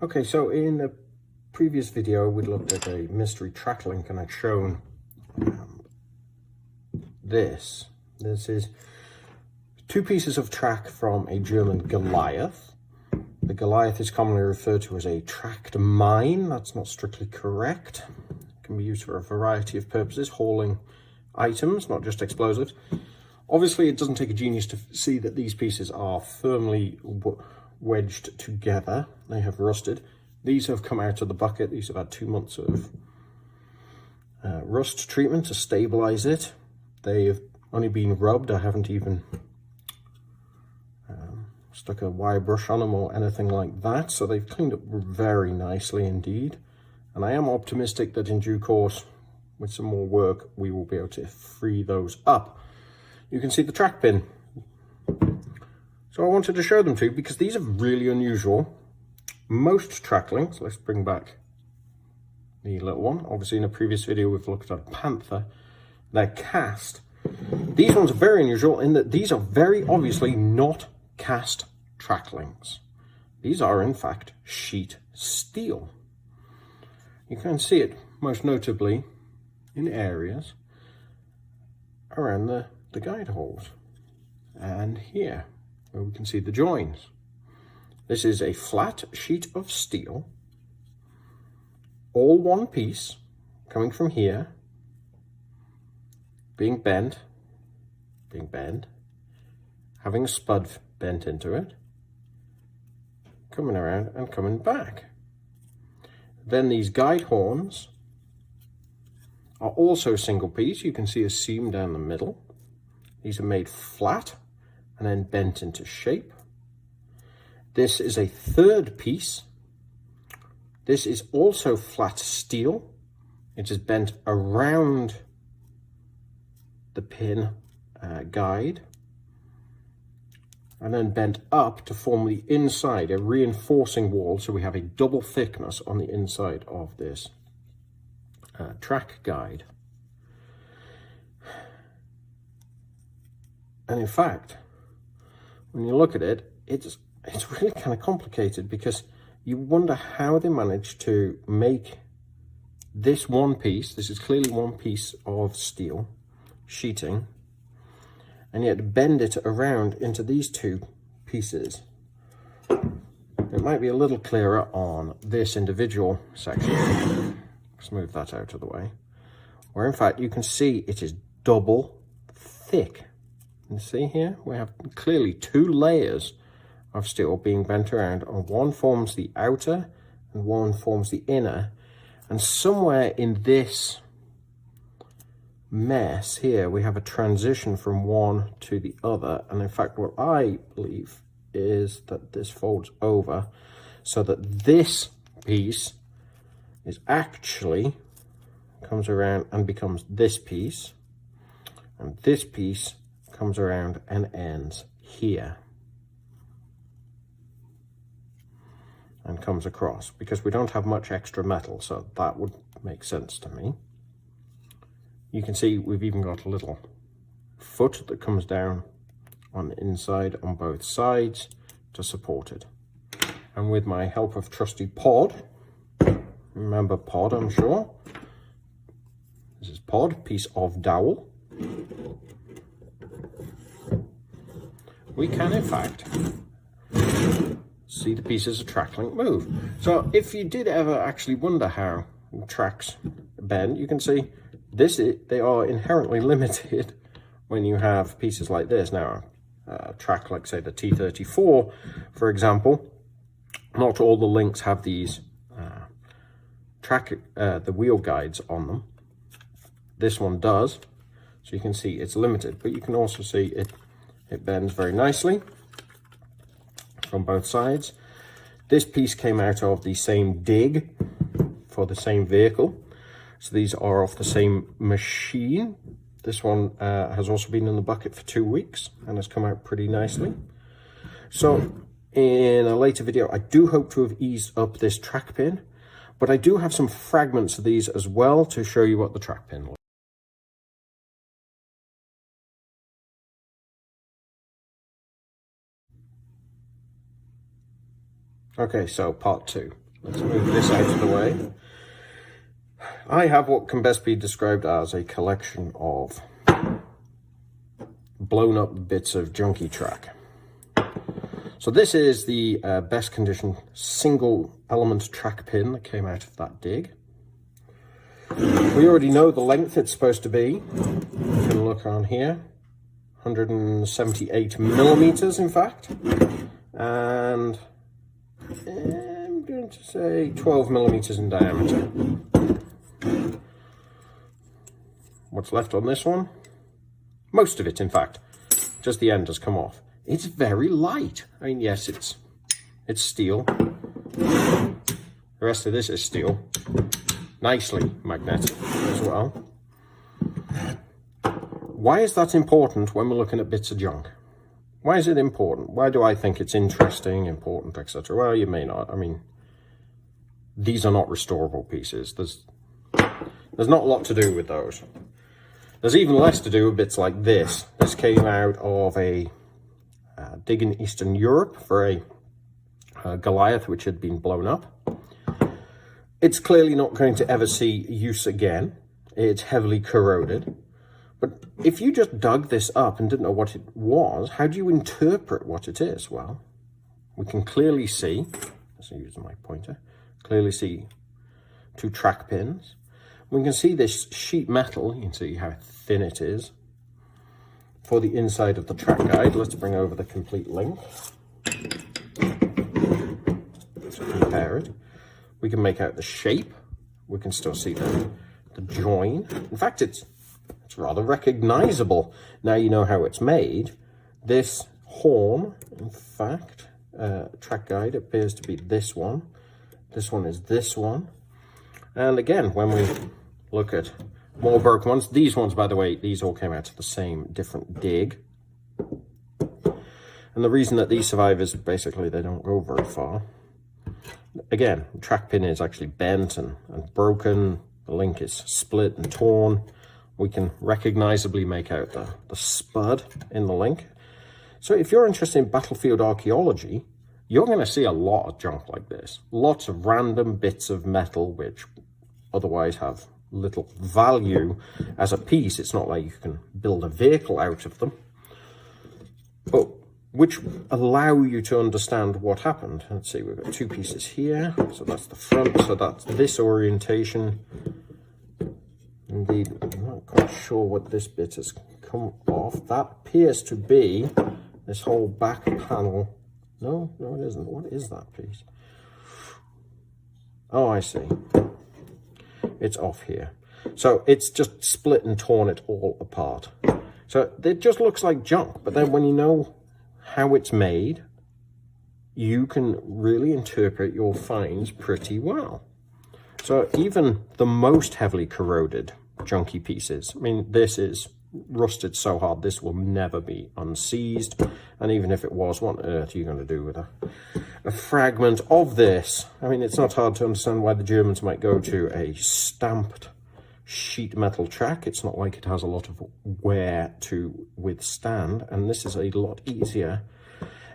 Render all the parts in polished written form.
Okay, so in a previous video, we looked at a mystery track link and I'd shown this. This is two pieces of track from a German Goliath. The Goliath is commonly referred to as a tracked mine. That's not strictly correct. It can be used for a variety of purposes, hauling items, not just explosives. Obviously, it doesn't take a genius to see that these pieces are firmly wedged together. They have rusted. These have come out of the bucket. These have had 2 months of rust treatment to stabilize it. They have only been rubbed. I haven't even stuck a wire brush on them or anything like that. So they've cleaned up very nicely indeed. And I am optimistic that in due course, with some more work, we will be able to free those up. You can see the track pin. So I wanted to show them to you because these are really unusual. Most track links, let's bring back the little one. Obviously in a previous video, we've looked at a panther. They're cast. These ones are very unusual in that these are very obviously not cast track links. These are in fact sheet steel. You can see it most notably in areas around the guide holes and here where we can see the joins. This is a flat sheet of steel, all one piece, coming from here, being bent, having a spud bent into it, coming around and coming back. Then these guide horns are also single piece. You can see a seam down the middle. These are made flat and then bent into shape. This is a third piece. This is also flat steel. It is bent around the pin guide and then bent up to form the inside, a reinforcing wall. So we have a double thickness on the inside of this track guide. And in fact, when you look at it, it's really kind of complicated because you wonder how they managed to make this one piece, this is clearly one piece of steel sheeting, and yet bend it around into these two pieces. It might be a little clearer on this individual section. Let's move that out of the way. Where in fact you can see it is double thick. You see here, we have clearly two layers of steel being bent around, and one forms the outer and one forms the inner. And somewhere in this mess here, we have a transition from one to the other. And in fact, what I believe is that this folds over so that this piece is actually comes around and becomes this piece, and this piece comes around and ends here and comes across, because we don't have much extra metal, so that would make sense to me. You can see we've even got a little foot that comes down on the inside on both sides to support it. And with my help of trusty Pod, remember Pod, I'm sure, this is Pod, piece of dowel, we can in fact see the pieces of track link move. So if you did ever actually wonder how tracks bend, you can see they are inherently limited when you have pieces like this. Now, a track like say the T34, for example, not all the links have these the wheel guides on them. This one does, so you can see it's limited, but you can also see it bends very nicely from both sides. This piece came out of the same dig for the same vehicle, so these are off the same machine. This one has also been in the bucket for 2 weeks and has come out pretty nicely. So in a later video, I do hope to have eased up this track pin, but I do have some fragments of these as well to show you what the track pin looks like. Okay, so part 2. Let's move this out of the way. I have what can best be described as a collection of blown up bits of junky track. So this is the best condition single element track pin that came out of that dig. We already know the length it's supposed to be. You can look on here, 178 millimeters in fact, and I'm going to say 12 millimeters in diameter. What's left on this one? Most of it, in fact. Just the end has come off. It's very light. I mean, yes, it's steel. The rest of this is steel. Nicely magnetic as well. Why is that important when we're looking at bits of junk? Why is it important? Why do I think it's interesting, important, etc.? Well, you may not. I mean, these are not restorable pieces. There's not a lot to do with those. There's even less to do with bits like this. This came out of a dig in Eastern Europe for a Goliath which had been blown up. It's clearly not going to ever see use again. It's heavily corroded. But if you just dug this up and didn't know what it was, how do you interpret what it is? Well, we can clearly see, let's use my pointer, clearly see two track pins. We can see this sheet metal, you can see how thin it is. For the inside of the track guide, let's bring over the complete link to compare it. We can make out the shape. We can still see the join. In fact, it's rather recognizable. Now you know how it's made. This horn, in fact, track guide appears to be this one. This one is this one. And again, when we look at more broken ones, these ones, by the way, these all came out of the same different dig. And the reason that these survive is basically they don't go very far. Again, the track pin is actually bent and broken. The link is split and torn. We can recognizably make out the spud in the link. So if you're interested in battlefield archaeology, you're going to see a lot of junk like this. Lots of random bits of metal which otherwise have little value as a piece. It's not like you can build a vehicle out of them, but which allow you to understand what happened. Let's see, we've got two pieces here. So that's the front, so that's this orientation. Indeed, I'm not quite sure what this bit has come off. That appears to be this whole back panel. No, it isn't. What is that piece? Oh, I see. It's off here. So it's just split and torn it all apart. So it just looks like junk, but then when you know how it's made, you can really interpret your finds pretty well. So even the most heavily corroded junky pieces, I mean, this is rusted so hard this will never be unseized, and even if it was, what on earth are you going to do with a fragment of this? I mean, it's not hard to understand why the Germans might go to a stamped sheet metal track. It's not like it has a lot of wear to withstand, and this is a lot easier,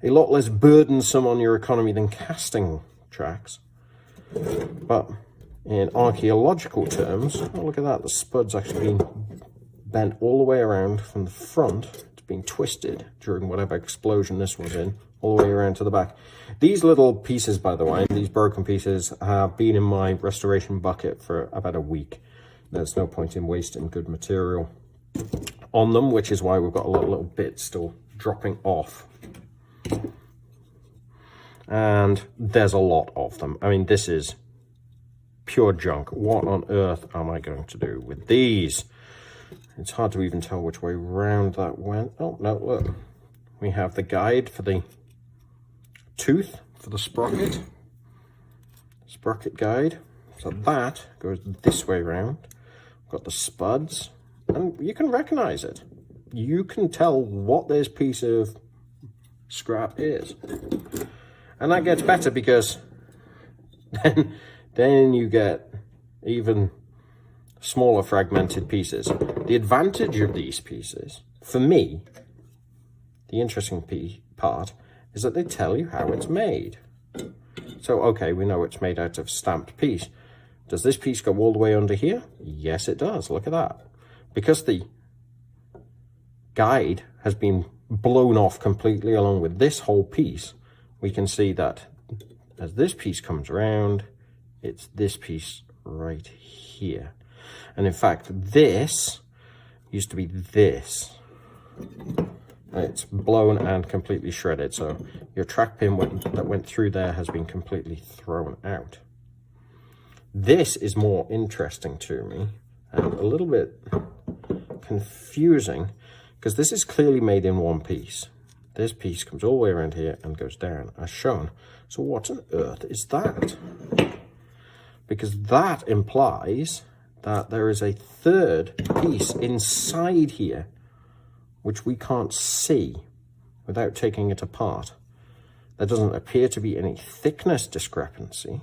a lot less burdensome on your economy than casting tracks. But in archaeological terms, oh, look at that, the spud's actually been bent all the way around from the front. It's been twisted during whatever explosion this was in, all the way around to the back. These little pieces, by the way, these broken pieces have been in my restoration bucket for about a week. There's no point in wasting good material on them, which is why we've got a lot of little bits still dropping off. And there's a lot of them. I mean, this is pure junk. What on earth am I going to do with these? It's hard to even tell which way round that went. Oh, no, look. We have the guide for the tooth for the sprocket. Sprocket guide. So that goes this way round. We've got the spuds. And you can recognize it. You can tell what this piece of scrap is. And that gets better because then you get even smaller fragmented pieces. The advantage of these pieces, for me, the interesting part is that they tell you how it's made. So, okay, we know it's made out of stamped piece. Does this piece go all the way under here? Yes, it does. Look at that. Because the guide has been blown off completely along with this whole piece, we can see that as this piece comes around, it's this piece right here. And in fact, this used to be this. It's blown and completely shredded. So your track pin that went through there has been completely thrown out. This is more interesting to me and a little bit confusing because this is clearly made in one piece. This piece comes all the way around here and goes down as shown. So what on earth is that? Because that implies that there is a third piece inside here which we can't see without taking it apart. There doesn't appear to be any thickness discrepancy.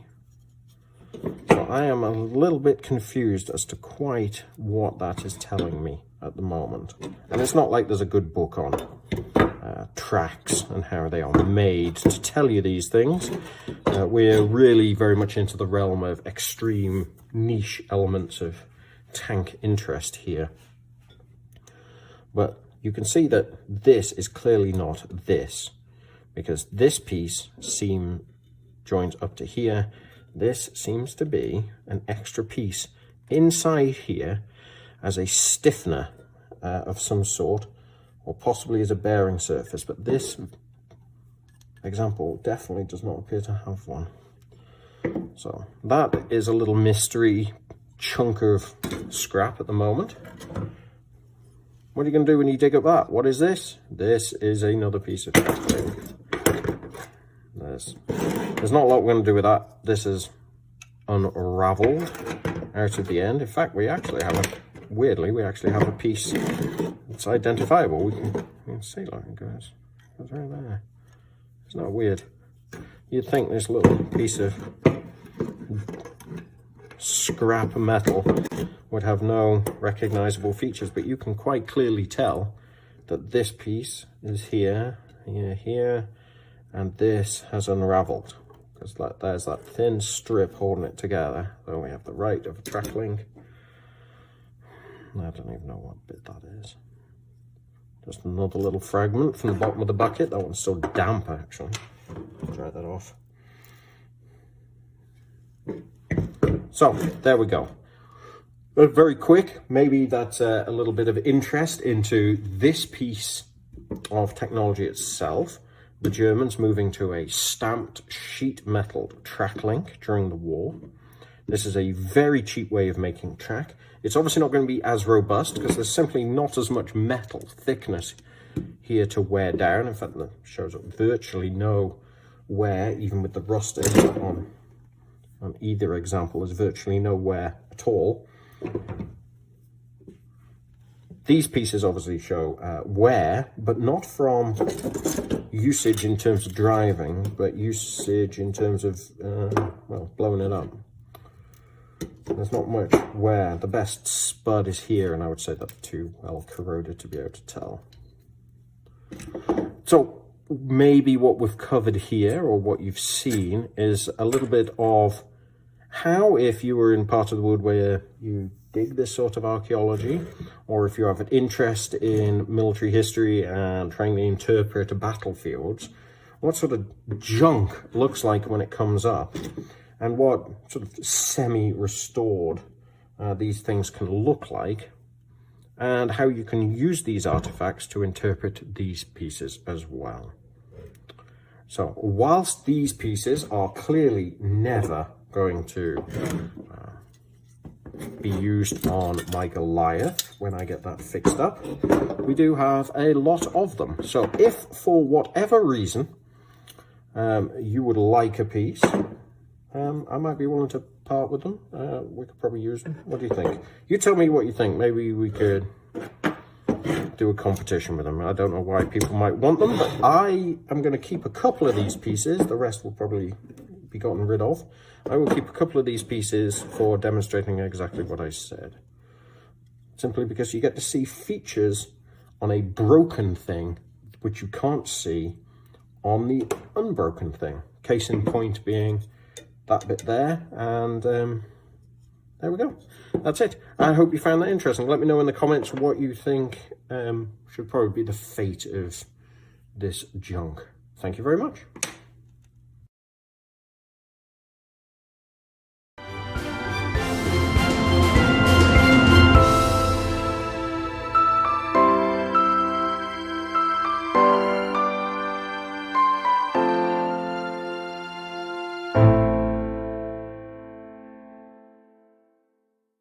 So I am a little bit confused as to quite what that is telling me at the moment. And it's not like there's a good book on tracks and how they are made to tell you these things. We're really very much into the realm of extreme niche elements of tank interest here. But you can see that this is clearly not this, because this piece joins up to here. This seems to be an extra piece inside here as a stiffener of some sort, or possibly as a bearing surface, but this example definitely does not appear to have one. So that is a little mystery chunk of scrap at the moment. What are you going to do when you dig up that? What is this? This is another piece of track. There's not a lot we're going to do with that. This is unraveled out of the end. In fact, we actually have a piece that's identifiable. We can see, like, it goes right there. Isn't that weird? You'd think this little piece of scrap metal would have no recognizable features, but you can quite clearly tell that this piece is here, here, and this has unraveled, because there's that thin strip holding it together. So we have the right of a track link. I don't even know what bit that is. Just another little fragment from the bottom of the bucket. That one's so damp, actually. Dry that off. So there we go. Very quick, maybe that's a little bit of interest into this piece of technology itself. The Germans moving to a stamped sheet metal track link during the war. This is a very cheap way of making track. It's obviously not going to be as robust because there's simply not as much metal thickness here to wear down. In fact, it shows up virtually no wear, even with the rusting on either example. There's virtually no wear at all. These pieces obviously show wear, but not from usage in terms of driving, but usage in terms of, well, blowing it up. There's not much wear. The best spud is here, and I would say that's too well corroded to be able to tell. So maybe what we've covered here, or what you've seen, is a little bit of how, if you were in part of the world where you dig this sort of archaeology, or if you have an interest in military history and trying to interpret battlefields, what sort of junk looks like when it comes up, and what sort of semi-restored these things can look like, and how you can use these artifacts to interpret these pieces as well. So whilst these pieces are clearly never going to be used on my Goliath when I get that fixed up, we do have a lot of them. So if for whatever reason you would like a piece, I might be willing to part with them. We could probably use them. What do you think? You tell me what you think. Maybe we could do a competition with them. I don't know why people might want them, but I am going to keep a couple of these pieces. The rest will probably be gotten rid of. I will keep a couple of these pieces for demonstrating exactly what I said. Simply because you get to see features on a broken thing which you can't see on the unbroken thing. Case in point being that bit there, and there we go. That's it. I hope you found that interesting. Let me know in the comments what you think should probably be the fate of this junk. Thank you very much.